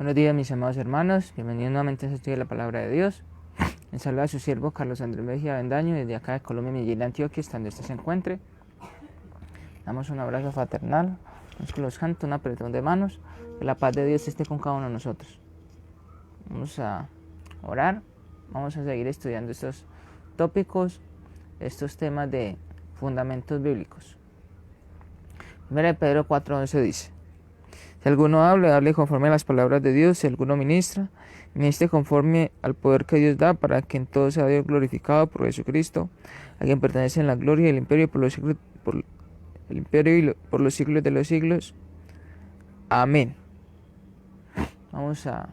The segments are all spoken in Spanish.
Buenos días, mis amados hermanos, bienvenidos nuevamente a este estudio de la Palabra de Dios. Les saluda a su siervo Carlos Andrés Mejía Avendaño desde acá de Colombia, Medellín, Antioquia, hasta donde usted se encuentre. Damos un abrazo fraternal, los cantos, un apretón de manos, que la paz de Dios esté con cada uno de nosotros. Vamos a orar, vamos a seguir estudiando estos tópicos, estos temas de fundamentos bíblicos. 1 Pedro 4:11 dice: si alguno hable conforme a las palabras de Dios. Si alguno ministre conforme al poder que Dios da, para que en todo sea Dios glorificado por Jesucristo, a quien pertenecen la gloria y el imperio por los siglos, por los siglos de los siglos. Amén. Vamos a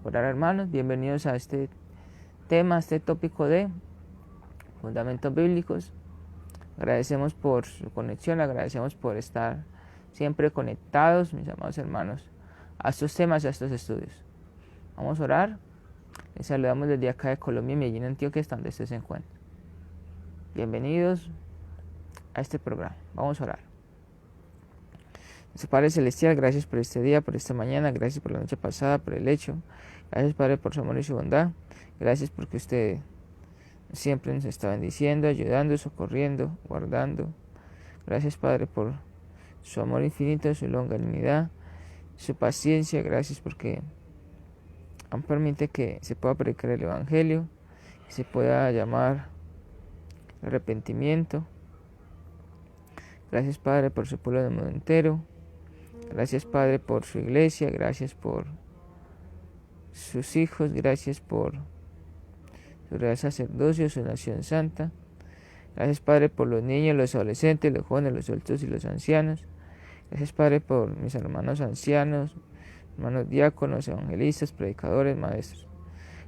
orar, hermanos. Bienvenidos a este tema, a este tópico de fundamentos bíblicos. Agradecemos por su conexión, agradecemos por estar siempre conectados, mis amados hermanos, a estos temas, a estos estudios. Vamos a orar. Les saludamos desde acá de Colombia, Medellín, Antioquia, hasta donde usted se encuentre. Bienvenidos a este programa. Vamos a orar. Nuestro Padre Celestial, gracias por este día, por esta mañana, gracias por la noche pasada, por el hecho. Gracias, Padre, por su amor y su bondad. Gracias porque usted siempre nos está bendiciendo, ayudando, socorriendo, guardando. Gracias, Padre, por su amor infinito, su longanimidad, su paciencia. Gracias porque aún permite que se pueda predicar el Evangelio, que se pueda llamar arrepentimiento. Gracias, Padre, por su pueblo del mundo entero. Gracias, Padre, por su iglesia. Gracias por sus hijos. Gracias por su real sacerdocio, su nación santa. Gracias, Padre, por los niños, los adolescentes, los jóvenes, los adultos y los ancianos. Gracias, Padre, por mis hermanos ancianos, hermanos diáconos, evangelistas, predicadores, maestros.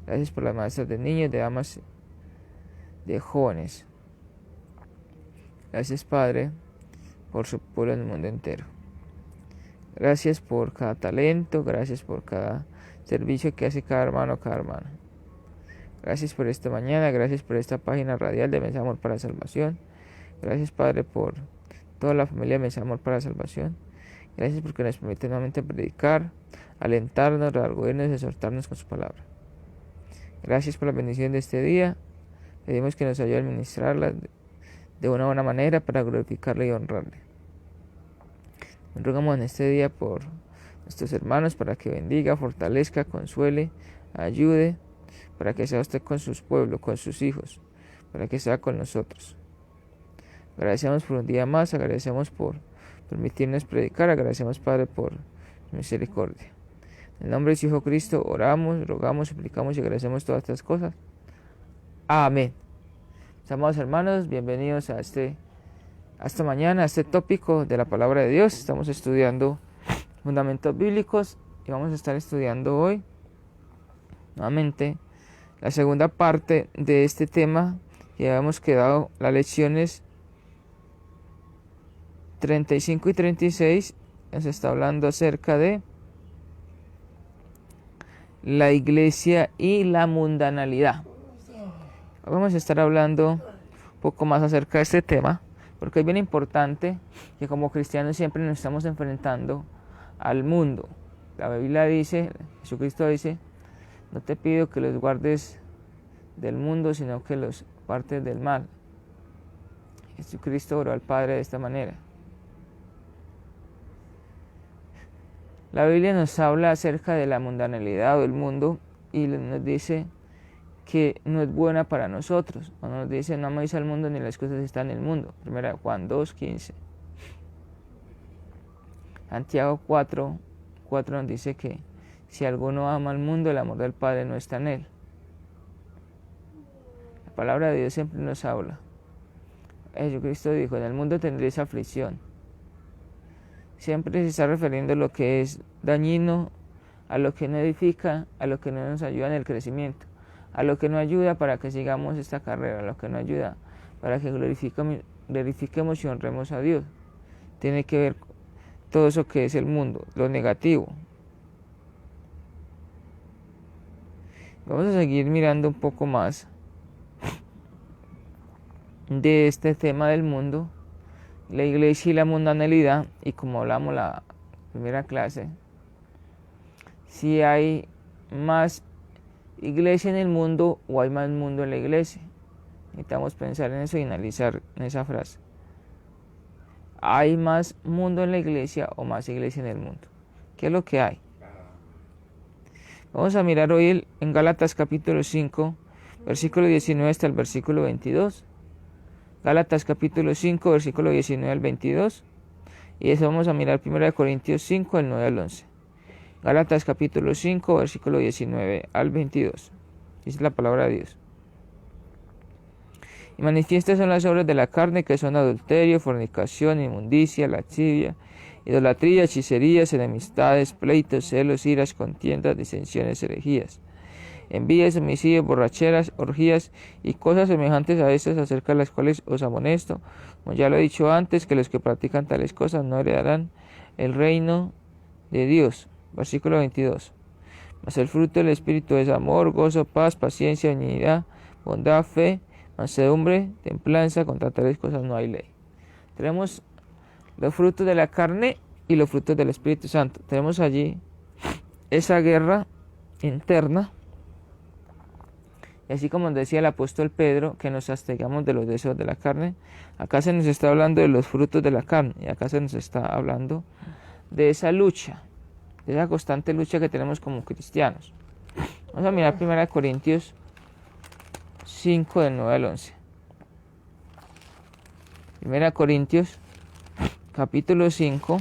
Gracias por las maestras de niños, de damas, de jóvenes. Gracias, Padre, por su pueblo en el mundo entero. Gracias por cada talento, gracias por cada servicio que hace cada hermano, cada hermana. Gracias por esta mañana, gracias por esta página radial de Mensaje Amor para la Salvación. Gracias, Padre, por toda la familia de Mensaje Amor para la Salvación. Gracias porque nos permite nuevamente predicar, alentarnos, redarguirnos y exhortarnos con su palabra. Gracias por la bendición de este día. Pedimos que nos ayude a administrarla de una buena manera para glorificarle y honrarle. Nos rogamos en este día por nuestros hermanos, para que bendiga, fortalezca, consuele, ayude, para que sea usted con sus pueblos, con sus hijos, para que sea con nosotros. Agradecemos por un día más, agradecemos por permitirnos predicar, agradecemos, Padre, por su misericordia. En el nombre de su Hijo Cristo oramos, rogamos, suplicamos y agradecemos todas estas cosas. Amén. Mis amados hermanos, bienvenidos a esta mañana, a este tópico de la Palabra de Dios. Estamos estudiando fundamentos bíblicos y vamos a estar estudiando hoy nuevamente la segunda parte de este tema. Ya habíamos quedado las lecciones 35 y 36. Nos está hablando acerca de la iglesia y la mundanalidad. Hoy vamos a estar hablando un poco más acerca de este tema, porque es bien importante que como cristianos siempre nos estamos enfrentando al mundo. La Biblia dice, Jesucristo dice: no te pido que los guardes del mundo, sino que los apartes del mal. Jesucristo oró al Padre de esta manera. La Biblia nos habla acerca de la mundanalidad del mundo y nos dice que no es buena para nosotros. Cuando nos dice: no améis al mundo ni las cosas que están en el mundo. 1 Juan 2:15. Santiago 4:4 nos dice que si alguno ama al mundo, el amor del Padre no está en él. La palabra de Dios siempre nos habla. Jesucristo dijo: en el mundo tendréis aflicción. Siempre se está refiriendo a lo que es dañino, a lo que no edifica, a lo que no nos ayuda en el crecimiento, a lo que no ayuda para que sigamos esta carrera, a lo que no ayuda para que glorifiquemos y honremos a Dios. Tiene que ver todo eso que es el mundo, lo negativo. Vamos a seguir mirando un poco más de este tema del mundo, la iglesia y la mundanalidad, y como hablamos la primera clase, si hay más iglesia en el mundo o hay más mundo en la iglesia. Necesitamos pensar en eso y analizar en esa frase. ¿Hay más mundo en la iglesia o más iglesia en el mundo? ¿Qué es lo que hay? Vamos a mirar hoy en Gálatas capítulo 5, versículo 19 hasta el versículo 22. Gálatas capítulo 5, versículo 19 al 22. Y eso vamos a mirar 1 Corintios 5, del 9 al 11. Gálatas capítulo 5, versículo 19 al 22. Dice la palabra de Dios. Y manifiestas son las obras de la carne, que son adulterio, fornicación, inmundicia, lascivia, idolatría, hechicerías, enemistades, pleitos, celos, iras, contiendas, disensiones, herejías, envidias, homicidios, borracheras, orgías y cosas semejantes a estas, acerca de las cuales os amonesto, como ya lo he dicho antes, que los que practican tales cosas no heredarán el reino de Dios. Versículo 22. Mas el fruto del Espíritu es amor, gozo, paz, paciencia, benignidad, bondad, fe, mansedumbre, templanza. Contra tales cosas no hay ley. Tenemos los frutos de la carne y los frutos del Espíritu Santo. Tenemos allí esa guerra interna. Y así como decía el apóstol Pedro, que nos abstengamos de los deseos de la carne, acá se nos está hablando de los frutos de la carne. Y acá se nos está hablando de esa lucha, de esa constante lucha que tenemos como cristianos. Vamos a mirar 1 Corintios 5, del 9 al 11. 1 Corintios capítulo 5,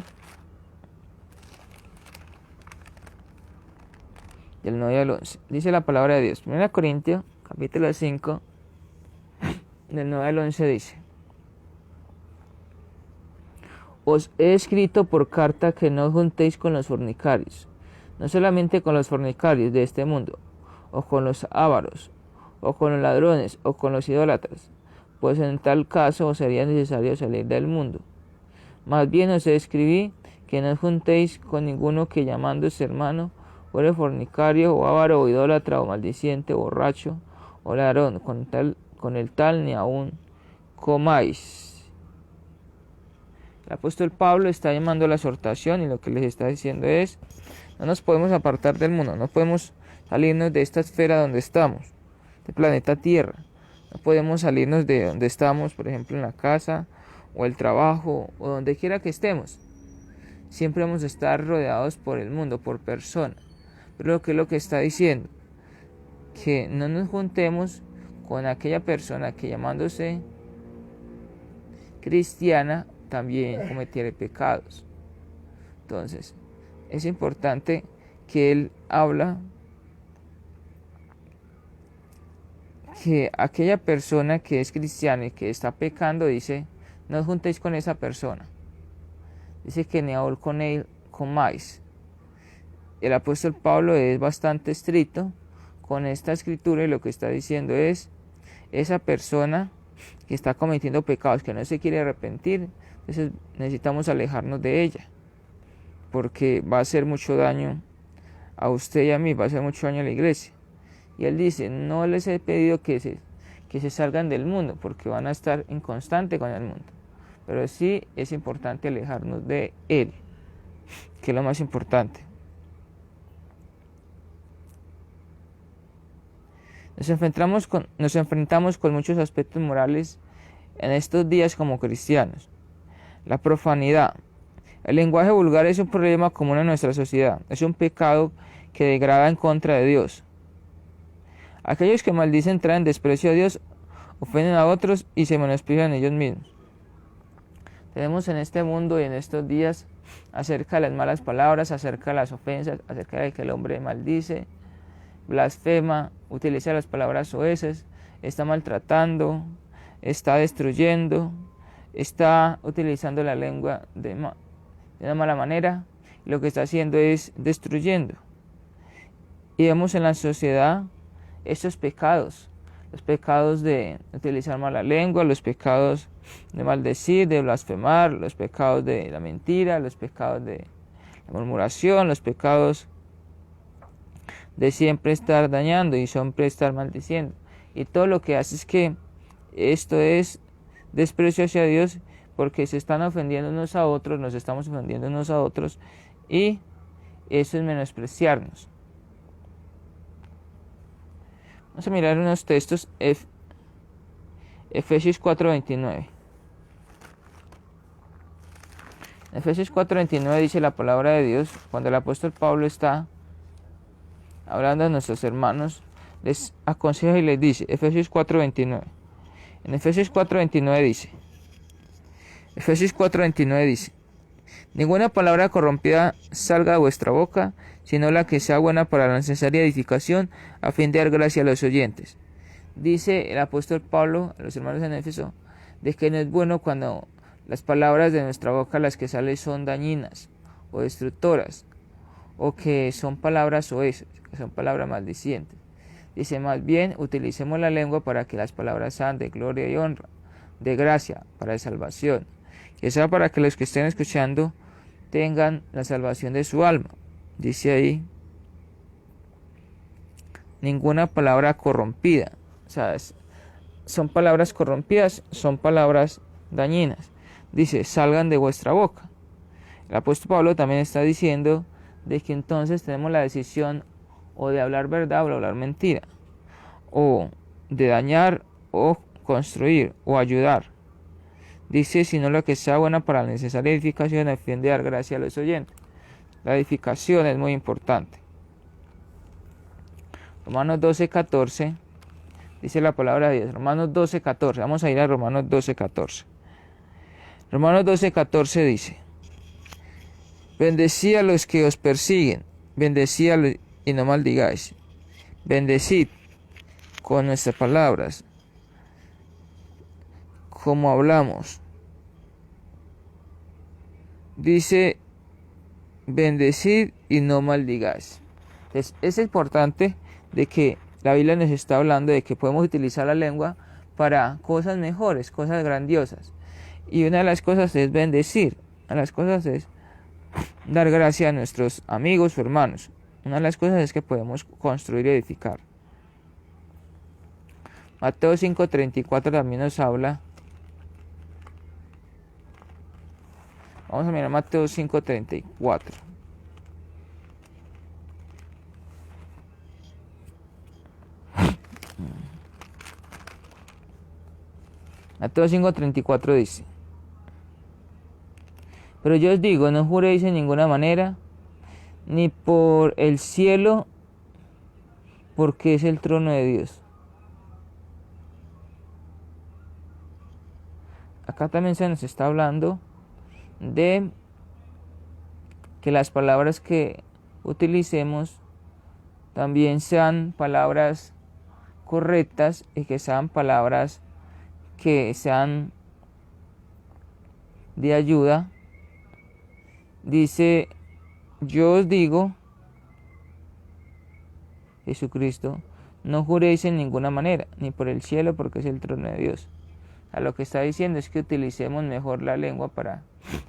del 9 al 11. Dice la palabra de Dios. 1 Corintios capítulo 5, del 9 al 11 dice: Os he escrito por carta que no os juntéis con los fornicarios, no solamente con los fornicarios de este mundo, o con los ávaros, o con los ladrones, o con los idólatras, pues en tal caso os sería necesario salir del mundo. Más bien os escribí que no os juntéis con ninguno que, llamándose hermano, fuere fornicario, o avaro, o idólatra, o maldiciente, o borracho, o ladrón, con el tal ni aun comáis. El apóstol Pablo está llamando a la exhortación, y lo que les está diciendo es: no nos podemos apartar del mundo, no podemos salirnos de esta esfera donde estamos, del planeta Tierra. No podemos salirnos de donde estamos, por ejemplo en la casa, o el trabajo, o donde quiera que estemos. Siempre vamos a estar rodeados por el mundo, por personas. Pero ¿qué es lo que está diciendo? Que no nos juntemos con aquella persona que, llamándose cristiana, también cometiera pecados. Entonces, es importante que él habla que aquella persona que es cristiana y que está pecando, dice: no os juntéis con esa persona. Dice que ni aún con él comáis. El apóstol Pablo es bastante estricto con esta escritura, y lo que está diciendo es: esa persona que está cometiendo pecados, que no se quiere arrepentir, entonces necesitamos alejarnos de ella, porque va a hacer mucho daño a usted y a mí, va a hacer mucho daño a la iglesia. Y él dice: no les he pedido que se salgan del mundo, porque van a estar en constante con el mundo, pero sí es importante alejarnos de él, que es lo más importante. Nos enfrentamos con muchos aspectos morales en estos días como cristianos. La profanidad. El lenguaje vulgar es un problema común en nuestra sociedad. Es un pecado que degrada en contra de Dios. Aquellos que maldicen traen desprecio a Dios, ofenden a otros y se menosprecian ellos mismos. Tenemos en este mundo y en estos días acerca de las malas palabras, acerca de las ofensas, acerca de que el hombre maldice, blasfema, utiliza las palabras soeces, está maltratando, está destruyendo, está utilizando la lengua de una mala manera. Lo que está haciendo es destruyendo. Y vemos en la sociedad estos pecados, los pecados de utilizar mala lengua, los pecados de maldecir, de blasfemar, los pecados de la mentira, los pecados de la murmuración, los pecados de siempre estar dañando y siempre estar maldiciendo. Y todo lo que hace es que esto es desprecio hacia Dios, porque se están ofendiendo unos a otros, nos estamos ofendiendo unos a otros, y eso es menospreciarnos. Vamos a mirar unos textos. Efesios 4:29. Efesios 4:29 dice la palabra de Dios, cuando el apóstol Pablo está hablando a nuestros hermanos, les aconseja y les dice, Efesios 4:29. En Efesios 4:29 dice, ninguna palabra corrompida salga de vuestra boca, sino la que sea buena para la necesaria edificación, a fin de dar gracia a los oyentes. Dice el apóstol Pablo a los hermanos en Éfeso, de que no es bueno cuando las palabras de nuestra boca, las que salen, son dañinas o destructoras, o que son palabras soeces, que son palabras maldicientes. Dice, más bien, utilicemos la lengua para que las palabras sean de gloria y honra, de gracia, para salvación, que sea para que los que estén escuchando tengan la salvación de su alma. Dice ahí, ninguna palabra corrompida. O sea, son palabras corrompidas, son palabras dañinas. Dice, salgan de vuestra boca. El apóstol Pablo también está diciendo de que entonces tenemos la decisión o de hablar verdad o de hablar mentira, o de dañar o construir o ayudar. Dice, sino lo que sea buena para la necesaria edificación, a fin de dar gracia a los oyentes. La edificación es muy importante. Romanos 12:14 dice la palabra de Dios. Romanos 12:14. Vamos a ir a Romanos 12:14. Romanos 12:14 dice, bendecid a los que os persiguen, bendecid a los y no maldigáis. Bendecid con nuestras palabras, como hablamos. Dice, bendecid y no maldigáis. Entonces, es importante de que la Biblia nos está hablando de que podemos utilizar la lengua para cosas mejores, cosas grandiosas. Y una de las cosas es bendecir. Una de las cosas es dar gracia a nuestros amigos o hermanos. Una de las cosas es que podemos construir y edificar. Mateo 5:34 también nos habla. Vamos a mirar Mateo 5:34. Mateo 5:34 dice, pero yo os digo, no juréis en ninguna manera, ni por el cielo, porque es el trono de Dios. Acá también se nos está hablando de que las palabras que utilicemos también sean palabras correctas y que sean palabras que sean de ayuda. Dice, yo os digo, Jesucristo, no juréis en ninguna manera, ni por el cielo, porque es el trono de Dios. A lo que está diciendo es que utilicemos mejor la lengua para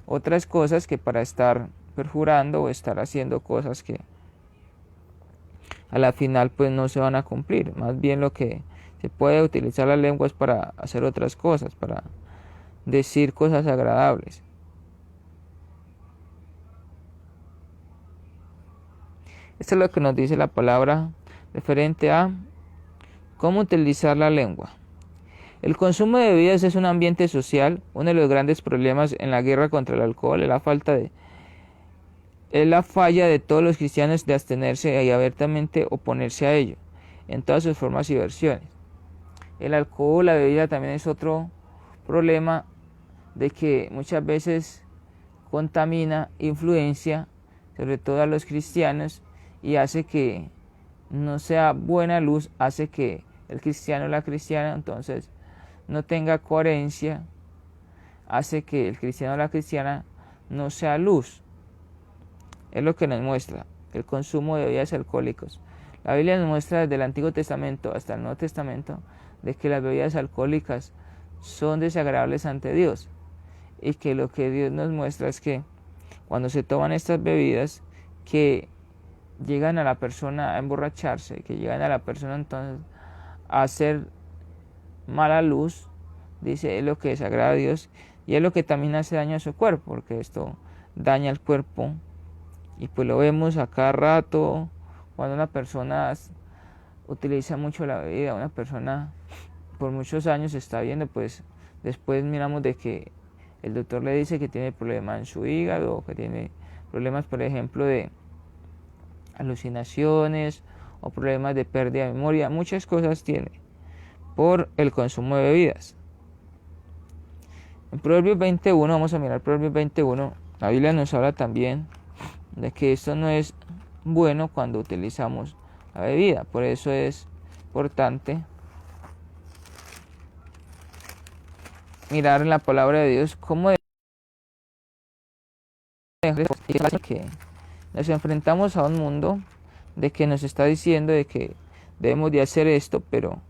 otras cosas que para estar perjurando o estar haciendo cosas que a la final pues no se van a cumplir. Más bien lo que se puede utilizar la lengua es para hacer otras cosas, para decir cosas agradables. Esto es lo que nos dice la palabra referente a cómo utilizar la lengua. El consumo de bebidas es un ambiente social. Uno de los grandes problemas en la guerra contra el alcohol es la falla de todos los cristianos de abstenerse y abiertamente oponerse a ello, en todas sus formas y versiones. El alcohol, la bebida también es otro problema de que muchas veces contamina, influencia, sobre todo a los cristianos, y hace que no sea buena luz, hace que el cristiano o la cristiana entonces no tenga coherencia, hace que el cristiano o la cristiana no sea luz. Es lo que nos muestra el consumo de bebidas alcohólicas. La Biblia nos muestra desde el Antiguo Testamento hasta el Nuevo Testamento de que las bebidas alcohólicas son desagradables ante Dios, y que lo que Dios nos muestra es que cuando se toman estas bebidas que llegan a la persona a emborracharse, que llegan a la persona entonces a hacer mala luz, dice, es lo que desagrada a Dios y es lo que también hace daño a su cuerpo, porque esto daña el cuerpo Y pues lo vemos a cada rato, cuando una persona utiliza mucho la bebida, una persona por muchos años se está viendo, pues después miramos de que el doctor le dice que tiene problemas en su hígado, que tiene problemas, por ejemplo, de alucinaciones o problemas de pérdida de memoria, muchas cosas tiene por el consumo de bebidas. En Proverbios 21, vamos a mirar Proverbios 21, la Biblia nos habla también de que esto no es bueno cuando utilizamos la bebida, por eso es importante mirar en la palabra de Dios cómo que nos enfrentamos a un mundo de que nos está diciendo de que debemos de hacer esto, pero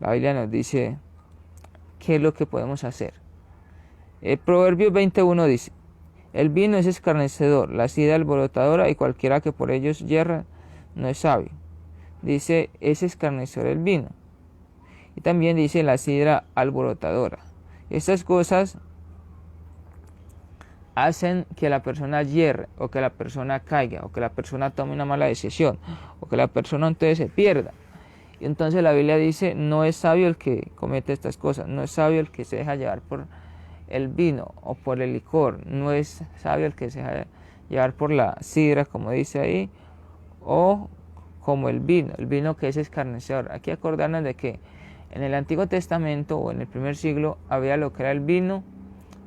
la Biblia nos dice qué es lo que podemos hacer. Proverbios 21 dice: el vino es escarnecedor, la sidra alborotadora, y cualquiera que por ellos yerra no es sabio. Dice, es escarnecedor el vino. Y también dice la sidra alborotadora. Estas cosas hacen que la persona yerre, o que la persona caiga, o que la persona tome una mala decisión, o que la persona entonces se pierda. Y entonces la Biblia dice, no es sabio el que comete estas cosas, no es sabio el que se deja llevar por el vino o por el licor, no es sabio el que se deja llevar por la sidra, como dice ahí, o como el vino que es escarnecedor. Aquí acordarnos de que en el Antiguo Testamento o en el primer siglo había lo que era el vino,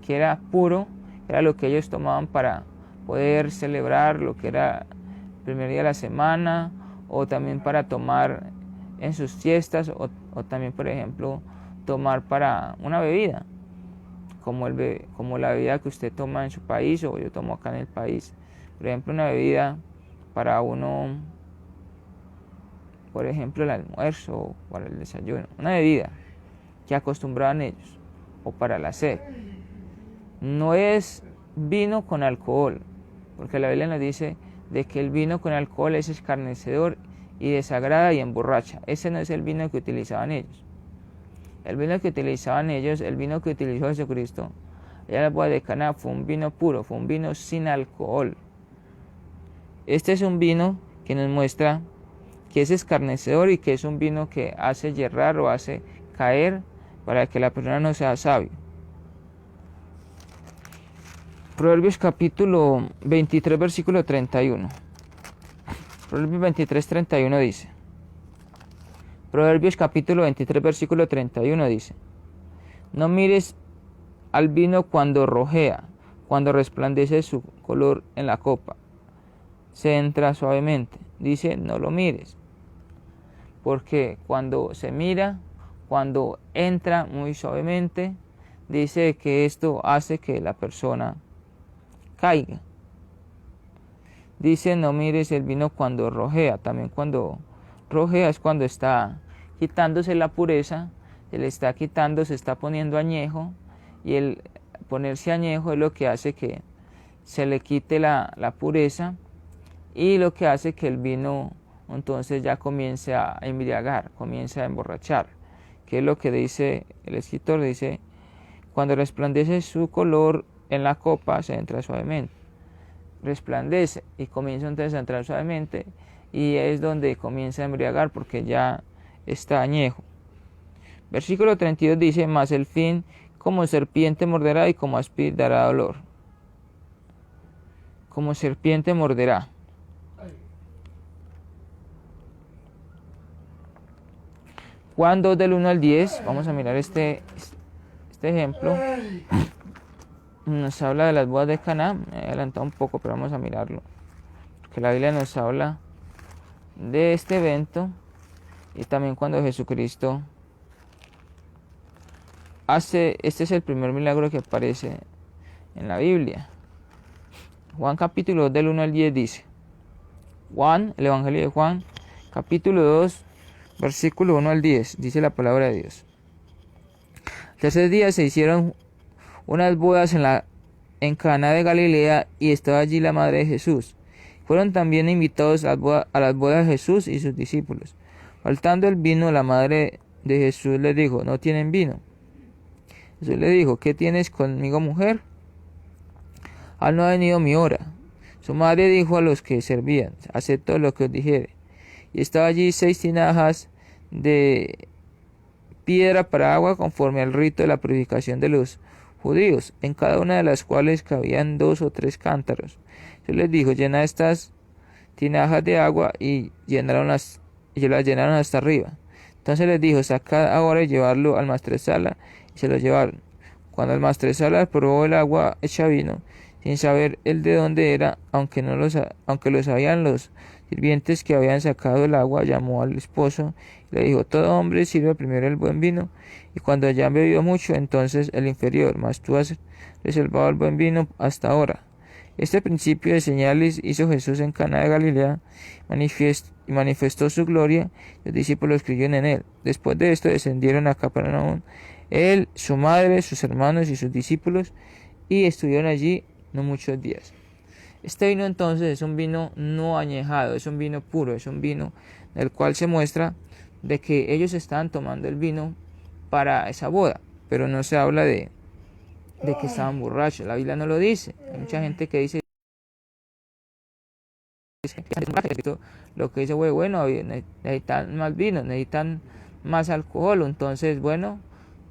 que era puro, era lo que ellos tomaban para poder celebrar lo que era el primer día de la semana, o también para tomar en sus fiestas, o también, por ejemplo, tomar para una bebida, como la bebida que usted toma en su país o yo tomo acá en el país. Por ejemplo, una bebida para uno, por ejemplo, el almuerzo o para el desayuno, una bebida que acostumbraban ellos, o para la sed. No es vino con alcohol, porque la Biblia nos dice de que el vino con alcohol es escarnecedor y desagrada y emborracha. Ese no es el vino que utilizaban ellos. El vino que utilizaban ellos, el vino que utilizó Jesucristo, allá en la boda de Caná, fue un vino puro, fue un vino sin alcohol. Este es un vino que nos muestra que es escarnecedor y que es un vino que hace yerrar o hace caer para que la persona no sea sabio. Proverbios capítulo 23, versículo 31. Proverbios 23, 31 dice. Proverbios capítulo 23, versículo 31 dice: no mires al vino cuando rojea, cuando resplandece su color en la copa, se entra suavemente. Dice, no lo mires, porque cuando se mira, cuando entra muy suavemente, dice que esto hace que la persona caiga. Dice, no mires el vino cuando rojea. También cuando rojea es cuando está quitándose la pureza, se le está quitando, se está poniendo añejo, y el ponerse añejo es lo que hace que se le quite la pureza, y lo que hace que el vino entonces ya comience a embriagar, comience a emborrachar, que es lo que dice el escritor. Dice, cuando resplandece su color en la copa, se entra suavemente. Resplandece y comienza entonces a entrar suavemente, y es donde comienza a embriagar porque ya está añejo. Versículo 32 dice, mas el fin como serpiente morderá y como áspid dará dolor. Como serpiente morderá. Juan 2 del 1 al 10, vamos a mirar este ejemplo. Nos habla de las bodas de Caná. Me he adelantado un poco, pero vamos a mirarlo, porque la Biblia nos habla de este evento, y también cuando Jesucristo hace, este es el primer milagro que aparece en la Biblia. Juan capítulo 2 del 1 al 10 dice, Juan, el Evangelio de Juan, capítulo 2, versículo 1 al 10, dice la palabra de Dios. El tercer día se hicieron unas bodas en Caná de Galilea, y estaba allí la madre de Jesús. Fueron también invitados a las bodas de Jesús y sus discípulos. Faltando el vino, la madre de Jesús le dijo, no tienen vino. Jesús le dijo, ¿qué tienes conmigo, mujer? Aún no ha venido mi hora. Su madre dijo a los que servían: haced todo lo que os dijere. Y estaba allí 6 tinajas de piedra para agua, conforme al rito de la purificación de los judíos, en cada una de las cuales cabían 2 o 3 cántaros. Yo les dijo: llenad estas tinajas de agua, y las llenaron hasta arriba. Entonces les dijo: sacad ahora y llevadlo al maestresala, y se lo llevaron. Cuando el maestresala probó el agua hecha vino, sin saber él de dónde era, aunque lo sabían los sirvientes que habían sacado el agua, llamó al esposo y le dijo: todo hombre sirve primero el buen vino, y cuando ya han bebido mucho, entonces el inferior, mas tú has reservado el buen vino hasta ahora. Este principio de señales hizo Jesús en Caná de Galilea, y manifestó su gloria, y los discípulos creyeron en él. Después de esto descendieron a Capernaum, él, su madre, sus hermanos y sus discípulos, y estuvieron allí no muchos días. Este vino entonces es un vino no añejado, es un vino puro, es un vino en el cual se muestra de que ellos estaban tomando el vino para esa boda, pero no se habla de que estaban borrachos. La Biblia no lo dice. Hay mucha gente que dice lo que dice: bueno, necesitan más vino, necesitan más alcohol, entonces bueno,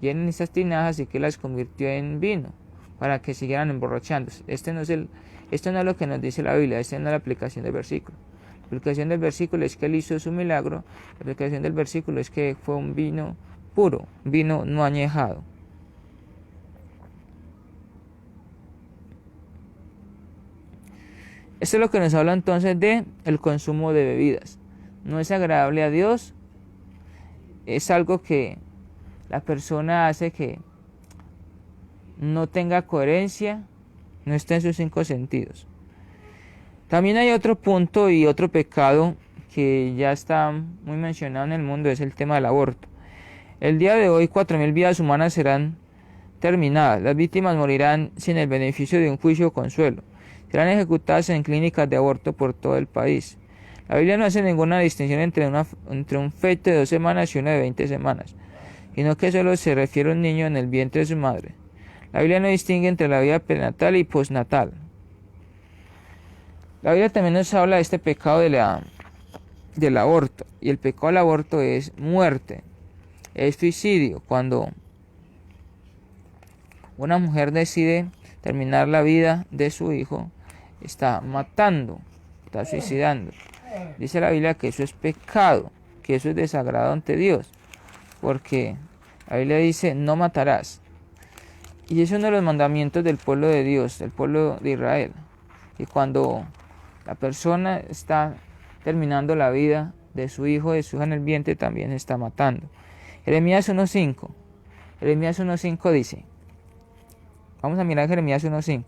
llenen estas tinajas, y que las convirtió en vino para que siguieran emborrachándose. Esto no es lo que nos dice la Biblia, esta no es la aplicación del versículo. La aplicación del versículo es que él hizo su milagro. La aplicación del versículo es que fue un vino puro, vino no añejado. Esto es lo que nos habla entonces de el consumo de bebidas. No es agradable a Dios, es algo que la persona hace que no tenga coherencia, no está en sus 5 sentidos. También hay otro punto y otro pecado que ya está muy mencionado en el mundo, es el tema del aborto. El día de hoy 4.000 vidas humanas serán terminadas. Las víctimas morirán sin el beneficio de un juicio o consuelo. Serán ejecutadas en clínicas de aborto por todo el país. La Biblia no hace ninguna distinción entre un feto de 2 semanas y uno de 20 semanas, sino que solo se refiere a un niño en el vientre de su madre. La Biblia no distingue entre la vida prenatal y postnatal. La Biblia también nos habla de este pecado del aborto, y el pecado del aborto es muerte, es suicidio. Cuando una mujer decide terminar la vida de su hijo, está matando, está suicidando. Dice la Biblia que eso es pecado, que eso es desagrado ante Dios, porque la Biblia dice: no matarás. Y es uno de los mandamientos del pueblo de Dios, del pueblo de Israel. Y cuando la persona está terminando la vida de su hijo en el vientre, también está matando. Jeremías 1.5. Jeremías 1.5 dice, vamos a mirar Jeremías 1.5.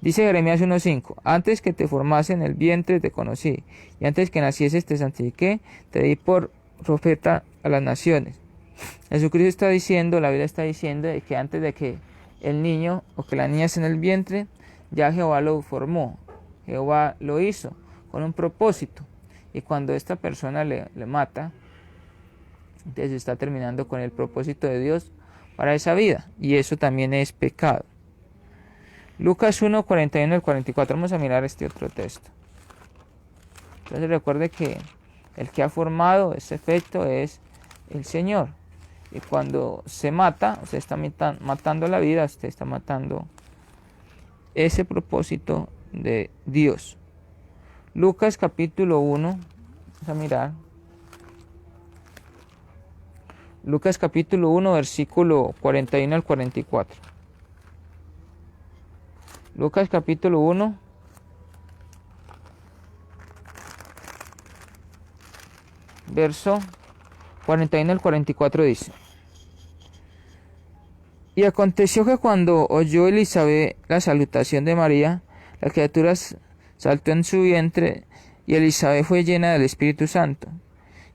Dice Jeremías 1.5: antes que te formase en el vientre te conocí, y antes que nacieses te santifiqué, te di por profeta a las naciones. Jesucristo está diciendo, la Biblia está diciendo, de que antes de que el niño o que la niña esté en el vientre, ya Jehová lo formó, Jehová lo hizo con un propósito. Y cuando esta persona le mata, entonces está terminando con el propósito de Dios para esa vida, y eso también es pecado. Lucas 1, 41 al 44. Vamos a mirar este otro texto. Entonces recuerde que el que ha formado ese efecto es el Señor. Y cuando se mata, usted está matando la vida, usted está matando ese propósito de Dios. Lucas capítulo 1, vamos a mirar. Lucas capítulo 1, versículo 41 al 44. Lucas capítulo 1, verso 41 al 44 dice: y aconteció que cuando oyó Elizabeth la salutación de María, la criatura saltó en su vientre, y Elizabeth fue llena del Espíritu Santo.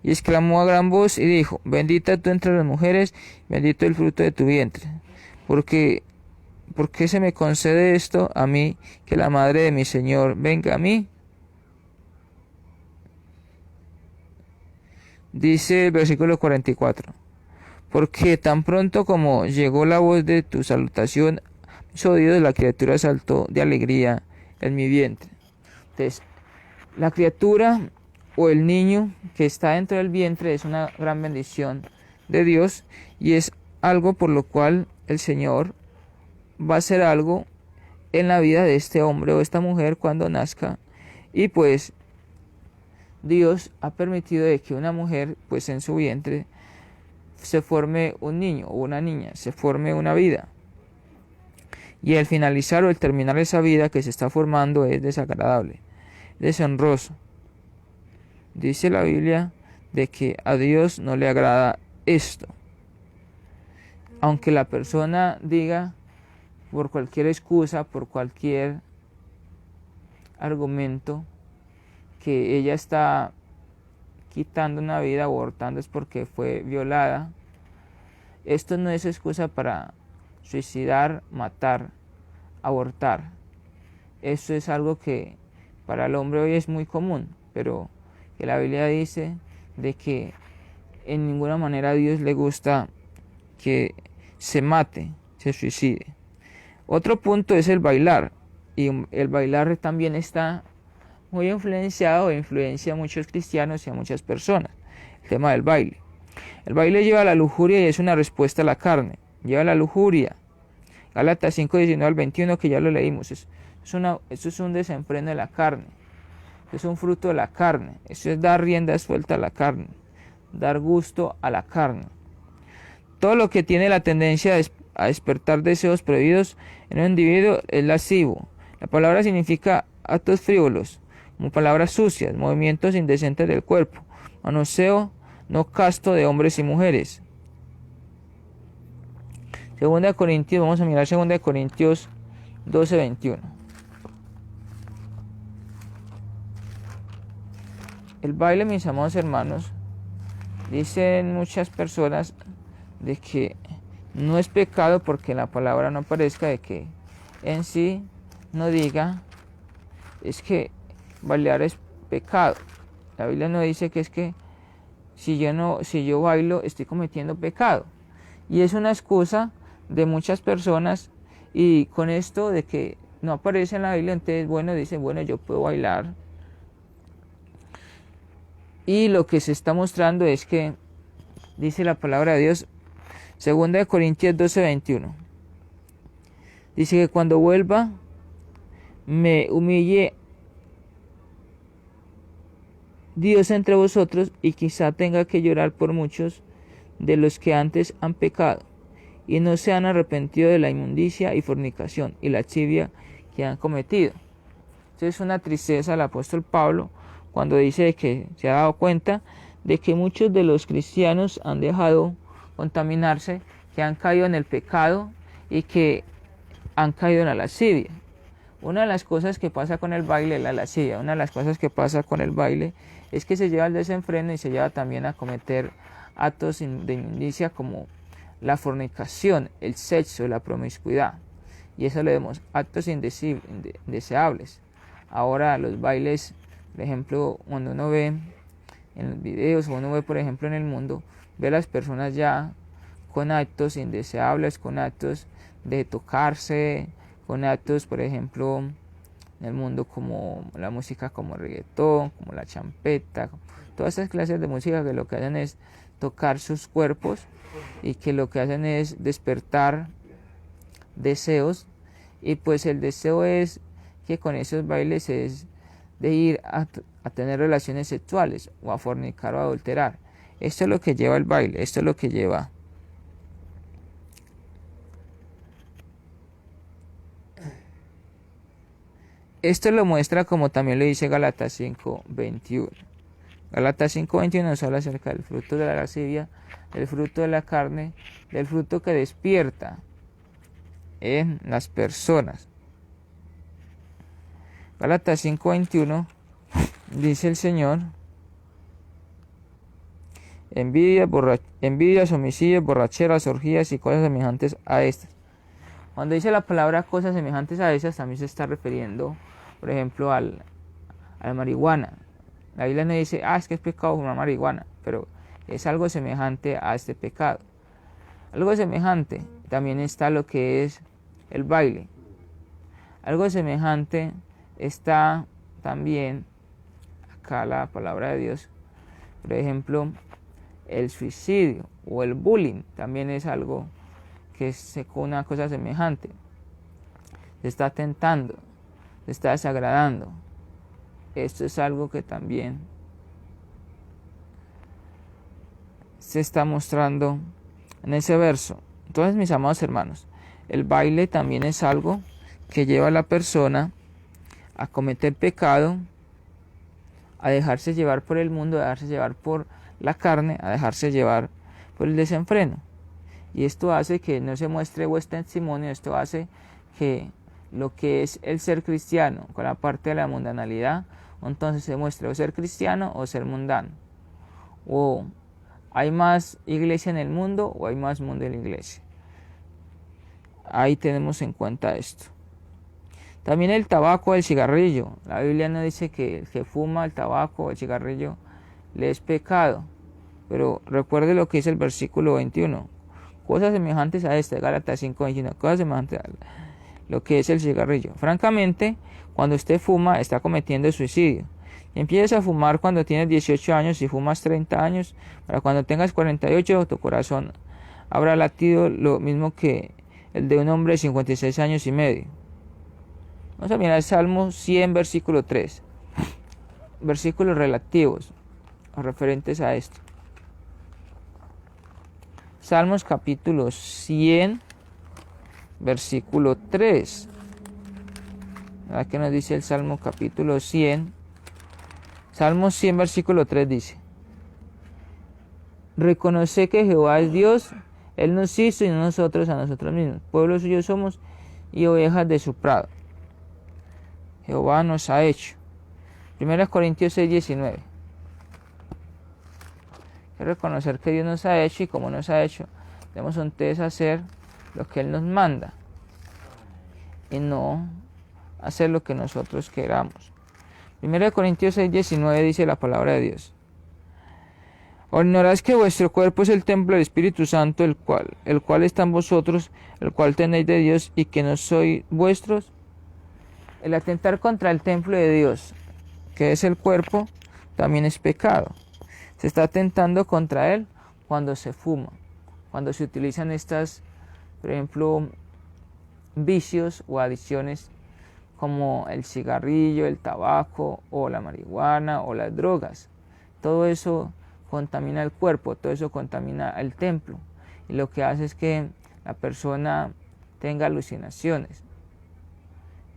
Y exclamó a gran voz y dijo: bendita tú entre las mujeres, bendito el fruto de tu vientre. ¿Por qué se me concede esto a mí, que la madre de mi Señor venga a mí? Dice el versículo 44: porque tan pronto como llegó la voz de tu salutación, mis oídos, la criatura saltó de alegría en mi vientre. Entonces, la criatura o el niño que está dentro del vientre es una gran bendición de Dios y es algo por lo cual el Señor va a hacer algo en la vida de este hombre o esta mujer cuando nazca. Y pues Dios ha permitido de que una mujer pues en su vientre se forme un niño o una niña, se forme una vida. Y el finalizar o el terminar esa vida que se está formando es desagradable, deshonroso. Dice la Biblia de que a Dios no le agrada esto. Aunque la persona diga por cualquier excusa, por cualquier argumento, que ella está quitando una vida, abortando es porque fue violada, esto no es excusa para suicidar, matar, abortar. Esto es algo que para el hombre hoy es muy común, pero que la Biblia dice de que en ninguna manera a Dios le gusta que se mate, se suicide. Otro punto es el bailar, y el bailar también está muy influenciado, influencia a muchos cristianos y a muchas personas. El tema del baile. El baile lleva a la lujuria y es una respuesta a la carne. Lleva a la lujuria. Gálatas 5, 19 al 21, que ya lo leímos. Esto es un desenfreno de la carne. Es un fruto de la carne. Eso es dar rienda suelta a la carne. Dar gusto a la carne. Todo lo que tiene la tendencia a despertar deseos prohibidos en un individuo es lascivo. La palabra significa actos frívolos, como palabras sucias, movimientos indecentes del cuerpo, manoseo no casto de hombres y mujeres. Segunda de Corintios, vamos a mirar 2 Corintios 12, 21. El baile, mis amados hermanos, dicen muchas personas de que no es pecado porque en la palabra no aparezca, de que en sí no diga es que bailar es pecado. La Biblia no dice que es que si yo bailo estoy cometiendo pecado. Y es una excusa de muchas personas, y con esto de que no aparece en la Biblia, entonces dicen, yo puedo bailar. Y lo que se está mostrando es que dice la palabra de Dios, 2 Corintios 12, 21. Dice que cuando vuelva me humille Dios entre vosotros, y quizá tenga que llorar por muchos de los que antes han pecado y no se han arrepentido de la inmundicia y fornicación y lascivia que han cometido. Entonces es una tristeza al apóstol Pablo cuando dice que se ha dado cuenta de que muchos de los cristianos han dejado contaminarse, que han caído en el pecado y que han caído en la lascivia. Una de las cosas que pasa con el baile es la lascivia. Una de las cosas que pasa con el baile es que se lleva al desenfreno y se lleva también a cometer actos de inmundicia como la fornicación, el sexo, la promiscuidad. Y eso le vemos actos indeseables. Ahora los bailes, por ejemplo, cuando uno ve en los videos o uno ve, por ejemplo, en el mundo, ve a las personas ya con actos indeseables, con actos de tocarse, con actos, por ejemplo, en el mundo como la música como el reggaetón, como la champeta, todas esas clases de música que lo que hacen es tocar sus cuerpos y que lo que hacen es despertar deseos, y pues el deseo es que con esos bailes es de ir a tener relaciones sexuales o a fornicar o a adulterar. Esto es lo que lleva el baile, esto es lo que lleva. Esto lo muestra como también lo dice Gálatas 5:21. Gálatas 5:21 nos habla acerca del fruto de la lascivia, del fruto de la carne, del fruto que despierta en las personas. Gálatas 5:21 dice el Señor: envidias, homicidios, borracheras, orgías y cosas semejantes a estas. Cuando dice la palabra cosas semejantes a esas, también se está refiriendo, por ejemplo, a la marihuana. La Biblia no dice, es que es pecado fumar marihuana, pero es algo semejante a este pecado. Algo semejante también está lo que es el baile. Algo semejante está también acá la palabra de Dios. Por ejemplo, el suicidio o el bullying también es algo que es una cosa semejante. Se está tentando, se está desagradando. Esto es algo que también se está mostrando en ese verso. Entonces, mis amados hermanos, el baile también es algo que lleva a la persona a cometer pecado, a dejarse llevar por el mundo, a dejarse llevar por la carne, a dejarse llevar por el desenfreno. Y esto hace que no se muestre vuestro testimonio, esto hace que lo que es el ser cristiano con la parte de la mundanalidad, entonces se muestre o ser cristiano o ser mundano. O hay más iglesia en el mundo o hay más mundo en la iglesia. Ahí tenemos en cuenta esto. También el tabaco, el cigarrillo. La Biblia no dice que el que fuma el tabaco o el cigarrillo le es pecado. Pero recuerde lo que dice el versículo 21. Cosas semejantes a esta, Gálatas 5:21. Cosas semejantes a lo que es el cigarrillo. Francamente, cuando usted fuma, está cometiendo suicidio. Empiezas a fumar cuando tienes 18 años y fumas 30 años. Para cuando tengas 48, tu corazón habrá latido lo mismo que el de un hombre de 56 años y medio. Vamos a mirar el Salmo 100, versículo 3. Versículos relativos o referentes a esto. Salmos capítulo 100, versículo 3. ¿Qué nos dice el Salmo capítulo 100? Salmo 100, versículo 3 dice: reconoce que Jehová es Dios, Él nos hizo y no nosotros a nosotros mismos. Pueblo suyo somos y ovejas de su prado. Jehová nos ha hecho. 1 Corintios 6, 19. Hay que reconocer que Dios nos ha hecho, y como nos ha hecho, debemos entonces hacer lo que Él nos manda y no hacer lo que nosotros queramos. 1 Corintios 6, 19 dice la palabra de Dios: ¿o ignoráis que vuestro cuerpo es el templo del Espíritu Santo, el cual está en vosotros, el cual tenéis de Dios, y que no sois vuestros? El atentar contra el templo de Dios, que es el cuerpo, también es pecado. Se está atentando contra él cuando se fuma, cuando se utilizan estas, por ejemplo, vicios o adicciones como el cigarrillo, el tabaco o la marihuana o las drogas. Todo eso contamina el cuerpo, todo eso contamina el templo, y lo que hace es que la persona tenga alucinaciones,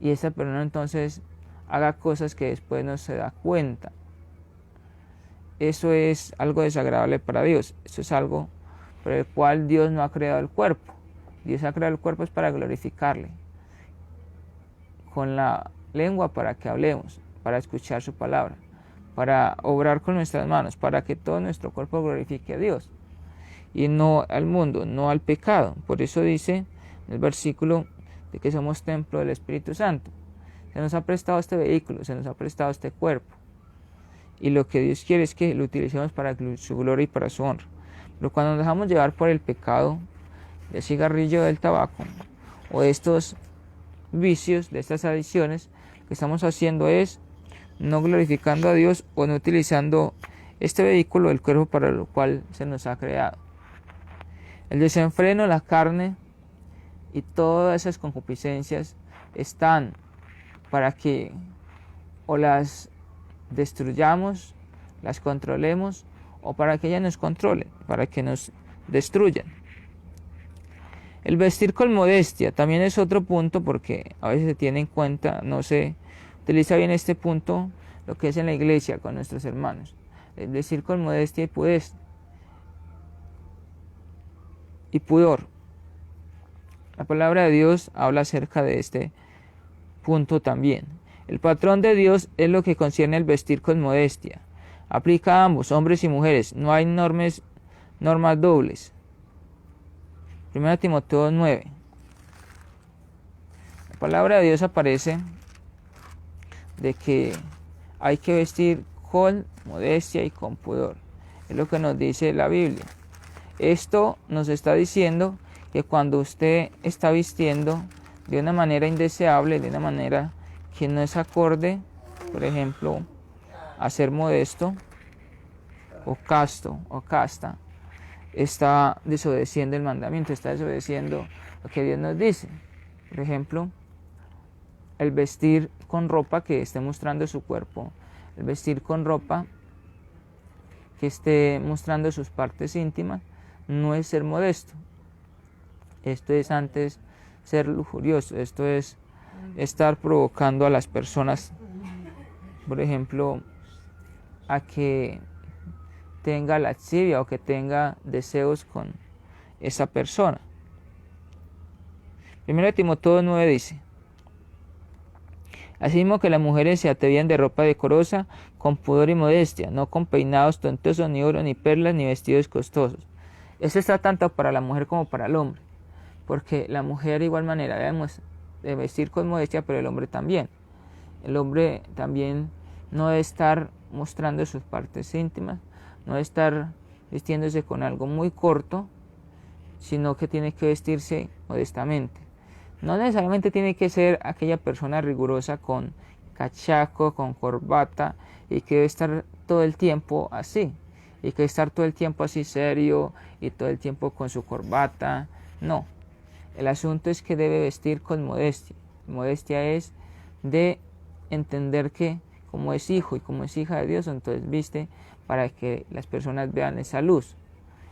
y esa persona entonces haga cosas que después no se da cuenta. Eso es algo desagradable para Dios. Eso es algo por el cual Dios no ha creado el cuerpo. Dios ha creado el cuerpo es para glorificarle con la lengua, para que hablemos, para escuchar su palabra, para obrar con nuestras manos, para que todo nuestro cuerpo glorifique a Dios y no al mundo, no al pecado. Por eso dice en el versículo de que somos templo del Espíritu Santo. Se nos ha prestado este vehículo, se nos ha prestado este cuerpo, y lo que Dios quiere es que lo utilicemos para su gloria y para su honra. Pero cuando nos dejamos llevar por el pecado del cigarrillo, del tabaco o de estos vicios, de estas adicciones, lo que estamos haciendo es no glorificando a Dios o no utilizando este vehículo del cuerpo para lo cual se nos ha creado. El desenfreno, la carne y todas esas concupiscencias están para que o las destruyamos, las controlemos, o para que ellas nos controlen, para que nos destruyan. El vestir con modestia también es otro punto, porque a veces se tiene en cuenta, no se utiliza bien este punto, lo que es en la iglesia con nuestros hermanos. El vestir con modestia y pudor. La palabra de Dios habla acerca de este punto también. El patrón de Dios es lo que concierne el vestir con modestia. Aplica a ambos, hombres y mujeres. No hay normas dobles. 1 Timoteo 9. La palabra de Dios aparece de que hay que vestir con modestia y con pudor. Es lo que nos dice la Biblia. Esto nos está diciendo que cuando usted está vistiendo de una manera indeseable, de una manera que no es acorde por ejemplo, a ser modesto o casto o casta, está desobedeciendo el mandamiento, está desobedeciendo lo que Dios nos dice. Por ejemplo, el vestir con ropa que esté mostrando su cuerpo, el vestir con ropa que esté mostrando sus partes íntimas, no es ser modesto. Esto es antes ser lujurioso, esto es estar provocando a las personas, por ejemplo, a que tenga lascivia o que tenga deseos con esa persona. 1 Timoteo 9 dice: asimismo que las mujeres se atavían de ropa decorosa, con pudor y modestia, no con peinados tontosos, ni oro, ni perlas, ni vestidos costosos. Esto está tanto para la mujer como para el hombre, porque la mujer de igual manera debe vestir con modestia, pero el hombre también. El hombre también no debe estar mostrando sus partes íntimas, no debe estar vistiéndose con algo muy corto, sino que tiene que vestirse modestamente. No necesariamente tiene que ser aquella persona rigurosa con cachaco, con corbata, y que debe estar todo el tiempo así, y que debe estar todo el tiempo así serio, y todo el tiempo con su corbata. No, el asunto es que debe vestir con modestia. Modestia es de entender que como es hijo y como es hija de Dios, entonces viste para que las personas vean esa luz